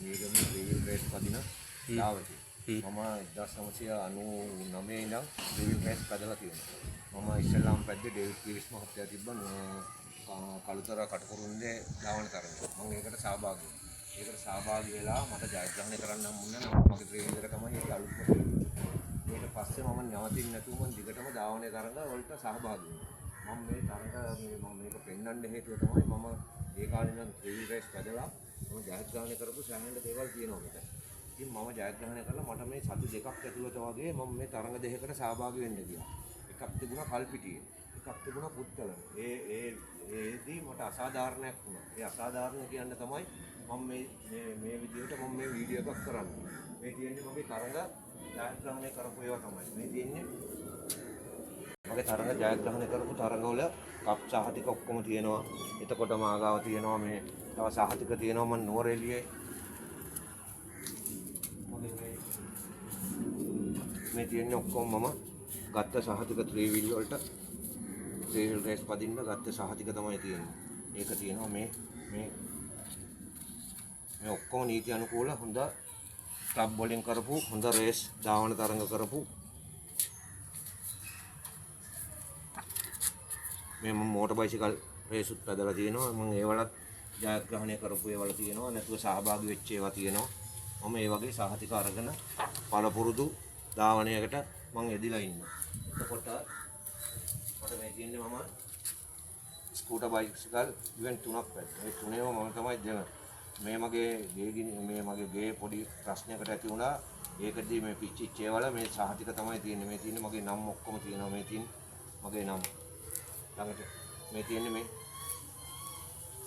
මේකම three wheel raise පදින ලාවකේ. මම 1999 ඉඳන් ත්‍රිවිල් රේස් පදලා තියෙනවා. මම ඉස්ලාම් පැද්දේ ඩේවිඩ් පීරිස් මහත්තයා තිබ්බ කළුතර කටුකුරුන්ගේ ධාවන තරඟ. මම ඒකට සහභාගී වුණා. ඒකට සහභාගී වෙලා මට ජයග්‍රහණය කරන්න හම්බුනේ නැහැ. මගේ ත්‍රිවිල් එක තමයි ඒක අලුත්ම ත්‍රිවිල්. ඊට පස්සේ මම නවතින්නේ නැතුව මම දිගටම ධාවනය තරඟ වලට සහභාගී වුණා. මම මේ තරඟ මම මේක පෙන්වන්න හේතුව තමයි මම ඒ කාලේ ඉඳන් ත්‍රිවිල් රේස් පැදලා මම ජයග්‍රහණය කරපු සෑහෙන දේවල් තියෙනවා මෙතන. ඉතින් මම ජයග්‍රහණය කළා මට මේ සති දෙකක් ඇතුළත වගේ මම මේ තරඟ දෙකකට සහභාගී වෙන්න ගියා. එකක් තිබුණා කල්පිටියේ. එකක් තිබුණා පුත්තලම. ඒදී මට අසාධාරණයක් වුණා. ඒ අසාධාරණ කියන්න තමයි මම මේ විදිහට මම මේ වීඩියෝ එකක් කරන්නේ. මේ තියෙන්නේ මගේ තරඟ ජයග්‍රහණය කරපු ඒවා තමයි. මේ තියෙන්නේ මගේ තරඟ ජයග්‍රහණය කරපු තරඟවල කප් සහතික ඔක්කොම තියෙනවා. එතකොට මාගාව තියෙනවා මේ තව සහතික තියෙනවා මම නුවරඑළියේ මේ තියෙන්නේ ඔක්කොම මම ගත්ත සහතික ත්‍රිවිල් වලට ත්‍රිවිල් රේස් පදින්න ගත්ත සහතික තමයි තියෙන්නේ. ඒක තියෙනවා මේ ඔක්කොම නීති අනුකූල හොඳ ක්ලබ් වලින් කරපු හොඳ රේස් ධාවන තරඟ කරපු මේ මම මෝටර් බයිසිකල් රේසුත් පැදලා තියෙනවා. මම ඒවලත් ජයග්‍රහණය කරපු ඒවල තියෙනවා. නැතුව සහභාගී වෙච්ච ඒවා තියෙනවා. මම ඒ වගේ සහතික අරගෙන පළපුරුදු ධාවනයකට මම එදිලා ඉන්නවා. එතකොට මට මේ තියෙන්නේ මම ස්කූටර් බයිසිකල් ඉවෙන්ට් තුනක් පැද්දා. ඒ තුනේම මම තමයි දෙන. මේ මගේ ගේ පොඩි ප්‍රශ්නයකට ඇති වුණා. ඒකදී මේ පිච්චිච්ච ඒවල මේ සහතික තමයි තියෙන්නේ. මේ තියෙන්නේ මගේ නම් ඔක්කොම තියෙනවා. මේ තියෙන්නේ මගේ නම්. ළඟට මේ තියෙන්නේ මේ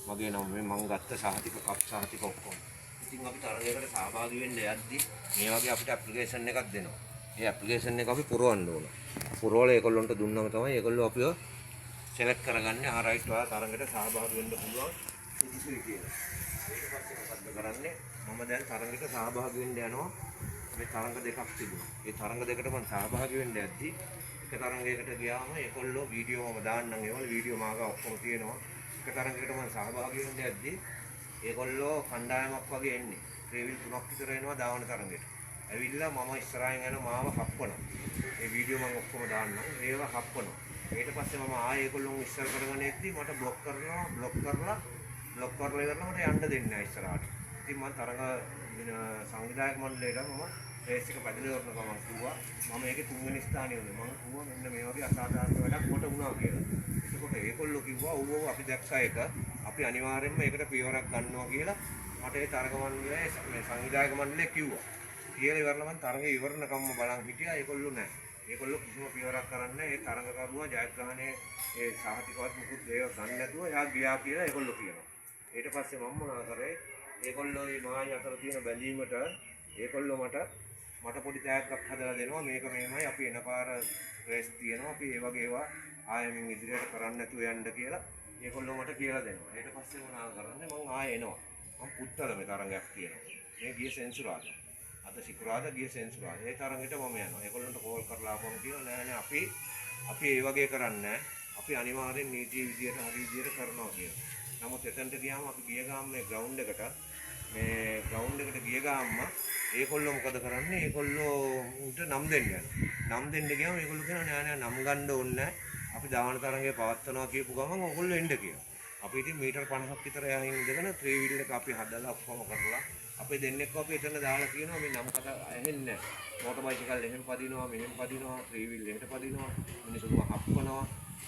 මගේ නම් මේ මම ගත්ත සහතික කප් සහතික ඔක්කොම. ඉතින් අපි තරගයකට සහභාගී වෙන්න යද්දි මේ වගේ අපිට ඇප්ලිකේෂන් එකක් දෙනවා. ඒ ඇප්ලිකේෂන් එක අපි පුරවන්න ඕන. පුරවලා ඒගොල්ලන්ට දුන්නම තමයි ඒගොල්ලෝ අපිව සෙලක්ට් කරගන්නේ. ආරයිට් ඔයාලා තරගයට සහභාගී වෙන්න පුළුවන් සුදුසුයි කියලා. ඊට පස්සේ මොකද කරන්නේ? මම දැන් තරගයට සහභාගී වෙන්න යනවා. මේ තරග දෙකක් තිබුණා. ඒ තරග දෙකට මම සහභාගී වෙන්න යද්දි එක තරගයකට ගියාම ඒගොල්ලෝ වීඩියෝ මම දාන්නම් ඒවල වීඩියෝ මාගා ඔක්කොම තියෙනවා. එක තරගයකට මම සහභාගී වෙන්න යද්දි ඒගොල්ලෝ කණ්ඩායමක් වගේ එන්නේ. ත්‍රිවිල් 3ක් විතර එනවා ධාවන තරඟයට. ඇවිල්ලා මම ඉස්සරහින් යන මාව හප්පනවා. ඒ වීඩියෝ මම ඔක්කොම දාන්නම්. ඒව හප්පනවා. ඊට පස්සේ මම ආයේ ඒගොල්ලෝන් ඉස්සර කරගෙන එද්දි මට બ્લોක් කරලා ඉවරලා මට යන්න දෙන්නේ නැහැ ඉස්සරහට. ඉතින් මම තරඟ සංවිධායක මණ්ඩලයට මම රේස් එක පැදලා කරන ගමන් කිව්වා මම ඒකේ 3 වෙනි ස්ථානයේ වුණේ. මම කිව්වා මෙන්න මේ වගේ අසාධාරණ වැඩක් මට වුණා කියලා. එතකොට ඒගොල්ලෝ කිව්වා ඔව් අපි දැක්සා එක අපි අනිවාර්යයෙන්ම ඒකට පියවරක් ගන්නවා කියලා මට ඒ තරග මණ්ඩලයේ මේ සංවිධායක මණ්ඩලය කිව්වා. කියලා ඉවරලා මම තරගය ඉවරනකම්ම බලන් හිටියා. ඒගොල්ලෝ නැහැ. ඒගොල්ලෝ කිසිම පියවරක් කරන්නේ ඒ තරගකරුවා ජයග්‍රහණයේ ඒ සහතිකවත් මුකුත් දේව ගන්න නැතුව එයා ගියා කියලා ඒගොල්ලෝ කියනවා. ඊට පස්සේ මම මොනවා කරේ? ඒගොල්ලෝ මේ මායි අතර තියෙන බැඳීමට ඒගොල්ලෝ මට පොඩි තෑග්ගක් හදලා දෙනවා. මේක මෙහෙමයි අපි එන පාර රේස් තියෙනවා. අපි ඒ වගේ ඒවා ආයෙමින් ඉදිරියට කරන්න නැතුව යන්න කියලා ඒගොල්ලෝ මට කියලා දෙනවා. ඊට පස්සේ මොනවා කරන්නේ? මම ආයෙ එනවා. මම පුත්තලමේ තරගයක් තියෙනවා. මේ ගිය සෙන්සුරාදා. අද සිකුරාදා ගිය සෙන්සුරාදා. ඒ තරගෙට මම යනවා. ඒගොල්ලන්ට කෝල් කරලා ආපුවම කියනවා නෑ අපි ඒ වගේ කරන්නේ අපි අනිවාර්යෙන් නීතිය විදියට හරි විදියට කරනවා කියලා. නමුත් එතනට ගියාම අපි ගිය ගාම මේ ග්‍රවුන්ඩ් එකට ගිය ගාම ඒගොල්ලෝ මොකද කරන්නේ? ඒගොල්ලෝ උන්ට නම් දෙන්න යනවා. නම් දෙන්න ගියාම ඒගොල්ලෝ කියනවා නෑ නම් ගන්න ඕනේ නෑ. අපි ධාවන තරඟය පවත්වනවා කියපු ගමන් ඕගොල්ලෝ එන්න කියනවා. අපි ඉතින් මීටර් 50ක් විතර යහින් ඉඳගෙන ත්‍රිවිල් එක අපි හදලා ඔක්කොම කරලා අපි දෙන්නෙක්ව අපි එතන දාලා කියනවා මේ නම් කතා ඇහෙන්නේ නැහැ. මෝටර් බයිසිකල් එහෙම පදිනවා මෙහෙම පදිනවා ත්‍රිවිල් එහෙට පදිනවා මිනිස්සුන්ව හප්පනවා.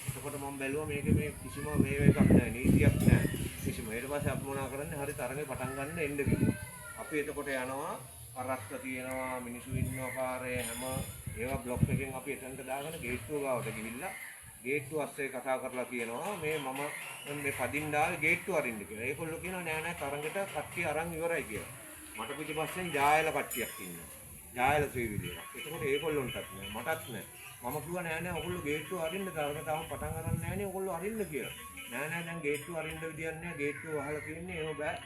එතකොට මම බැලුවා මේකේ මේ කිසිම මේ එකක් නැහැ නීතියක් නැහැ. කිසිම. ඊට පස්සේ අපි මොනවා කරන්නේ? හරි තරගේ පටන් ගන්න එන්න කිව්වා. අපි එතකොට යනවා අරක්ක තියෙනවා මිනිස්සු ඉන්නවා පාරේ හැම ඒවා බ්ලොක් එකෙන් අපි එතනට දාගෙන ගේට්ටුව ගාවට ගිහිල්ලා ගේට්ටුව අස්සේ කතා කරලා කියනවා මේ පදින්න ආවේ ගේට්ටුව අරින්න කියලා. ඒගොල්ලෝ කියනවා නෑ තරඟට කට්ටිය අරන් ඉවරයි කියලා. මට පිටිපස්සෙන් ජායල කට්ටියක් ඉන්නවා. ජායල ත්‍රිවිලියක්. ඒකෝට ඒගොල්ලොන්ටත් නෑ මටත් නෑ. මම කිව්වා නෑ ඔයගොල්ලෝ ගේට්ටුව අරින්න තරඟ තාම පටන් ගන්න නෑනේ ඔයගොල්ලෝ අරින්න කියලා. නෑ දැන් ගේට්ටුව අරින්න විදියක් නෑ. ගේට්ටුව වහලා තියෙන්නේ එහෙම බෑ.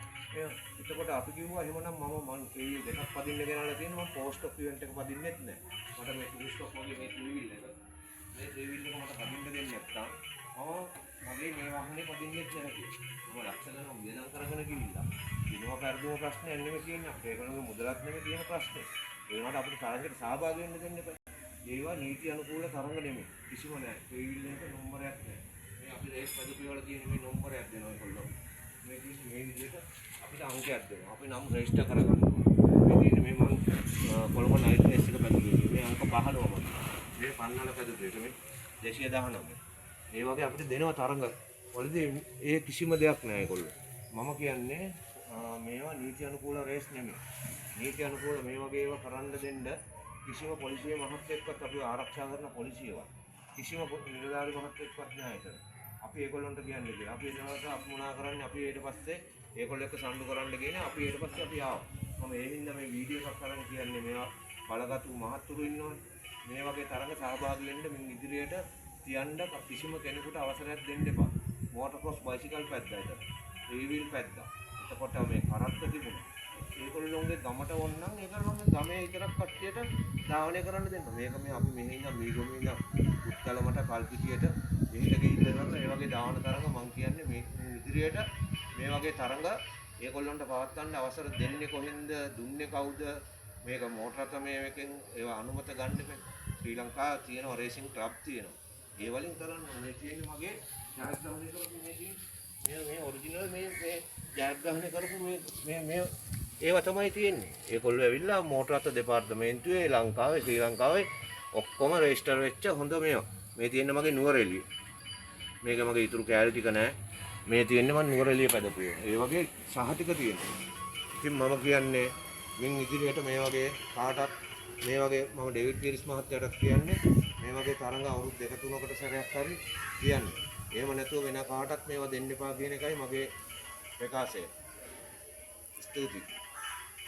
එතකොට අපි කිව්වා එහෙමනම් මම ත්‍රිවිල් දෙකක් පදින්න ගෙනාලා තියෙනවා. මම පෝස්ට් ඔෆ් ඉවෙන්ට් එක පදින්නෙත් නෑ. මට මේ ටූරිස්ට් ඔෆ් වගේ මේ ත්‍රිවිල් එක මේ ත්‍රිවිල් එක මට පදින්න දෙන්නේ නැත්තම් මගේ මේ වාහනේ පදින්නෙත් නැහැ. මම ලක්ෂ ගණන් වියදම් කරගෙන ගිහිල්ලා. දිනුව පෙරදුම ප්‍රශ්නයක් නෙමෙයි තියෙන්නේ. අපේ ඒගොල්ලෝගේ මුදලත් නෙමෙයි තියෙන ප්‍රශ්නේ. ඒ වුණාට අපිට තරඟයට සහභාගී වෙන්න දෙන්න එපා. ඒවා නීති අනුකූල තරඟ නෙමෙයි. කිසිම නැහැ. ටීවී එක නම්බරයක් නැහැ. මේ අපි රේස් පදපි වල තියෙන මේ නම්බරයක් දෙනවා ඒගොල්ලෝ. මේ කිසි මේ විදිහට අපිට අංකයක් දෙනවා. අපි නම් රෙජිස්ටර් කරගන්න ඕනේ. මේ තියෙන්නේ මේ මං කොළඹ නයිට් රේස් එක පැදුවේ. මේ අංක 15ම. මේ පන්නල පැදුවේ. මේ 219. ඒ වගේ අපිට දෙනවා තරඟ වලදී ඒ කිසිම දෙයක් නැහැ ඒගොල්ලෝ. මම කියන්නේ මේවා නීති අනුකූල රේස් නෙමෙයි. නීති අනුකූල මේ වගේ ඒවා කරන්න දෙන්න කිසිම පොලිසිය මහත්යෙක්වත් අපි ආරක්ෂා කරන පොලිසියවත් කිසිම නිලධාරි මහත්යෙක්වත් නැහැ ඒතන. අපි ඒගොල්ලන්ට කියන්නේ කියලා. අපි එනවාට අපි මොනා කරන්නේ අපි ඊට පස්සේ ඒගොල්ලෝ එක්ක සම්ඩු කරන්න ගියේ අපි ඊට පස්සේ අපි ආවා. මම ඒ හින්දා මේ වීඩියෝ එකක් කරන් කියන්නේ මේවා බලගත්තු මහත්තුරු ඉන්නවනේ. මේ වගේ තරඟ සහභාගී වෙන්න මින් ඉදිරියට තියන්න කිසිම කෙනෙකුට අවසරයක් දෙන්න එපා. මෝටර් ක්‍රොස් බයිසිකල් පැද්දා ඒක. ත්‍රිවිල් පැද්දා. එතකොට මේ කරත්ත තිබුණා. ඒගොල්ලෝගේ ගමට වොන් නම් ඒගොල්ලෝගේ ගමේ විතරක් කට්ටියට ධාවනය කරන්න දෙන්න. මේක මේ අපි මෙහි ඉඳන් මීගොමේ ඉඳන් උත්තලමට කල්පිටියට මෙහෙට ගිහිල්ලා ඒ වගේ ධාවන තරඟ මං කියන්නේ මේ ඉදිරියට මේ වගේ තරඟ ඒගොල්ලන්ට පවත්වන්න අවසර දෙන්නේ කොහෙන්ද දුන්නේ කවුද මේක මෝටර තමයකින් ඒවා අනුමත ගන්න බෑ. ශ්‍රී ලංකාවේ තියෙන රේසින් ක්ලබ් තියෙනවා. ඒ වලින් කරන්න මේ තියෙන්නේ මගේ ජයග්‍රහණය කරපු මේ ඔරිජිනල් මේ ජයග්‍රහණය කරපු මේ ඒවා තමයි තියෙන්නේ. ඒගොල්ලෝ ඇවිල්ලා මෝටර රථ දෙපාර්තමේන්තුවේ ලංකාවේ ශ්‍රී ලංකාවේ ඔක්කොම රෙජිස්ටර් වෙච්ච හොඳ මේවා. මේ තියෙන්නේ මගේ නුවරඑළිය. මේක මගේ ඉතුරු කෑලි ටික නෑ. මේ තියෙන්නේ මම නුවරඑළිය පැදපු ඒවා. ඒ වගේ සහතික තියෙනවා. ඉතින් මම කියන්නේ මින් ඉදිරියට මේ වගේ කාටත් මේ වගේ මම ඩේවිඩ් පීරිස් මහත්තයාට කියන්නේ මේ වගේ තරඟ අවුරුදු 2-3කට සැරයක් හරි කියන්නේ. එහෙම නැතුව වෙන කාටත් මේවා දෙන්න එපා කියන එකයි මගේ ප්‍රකාශය. ස්තුතියි.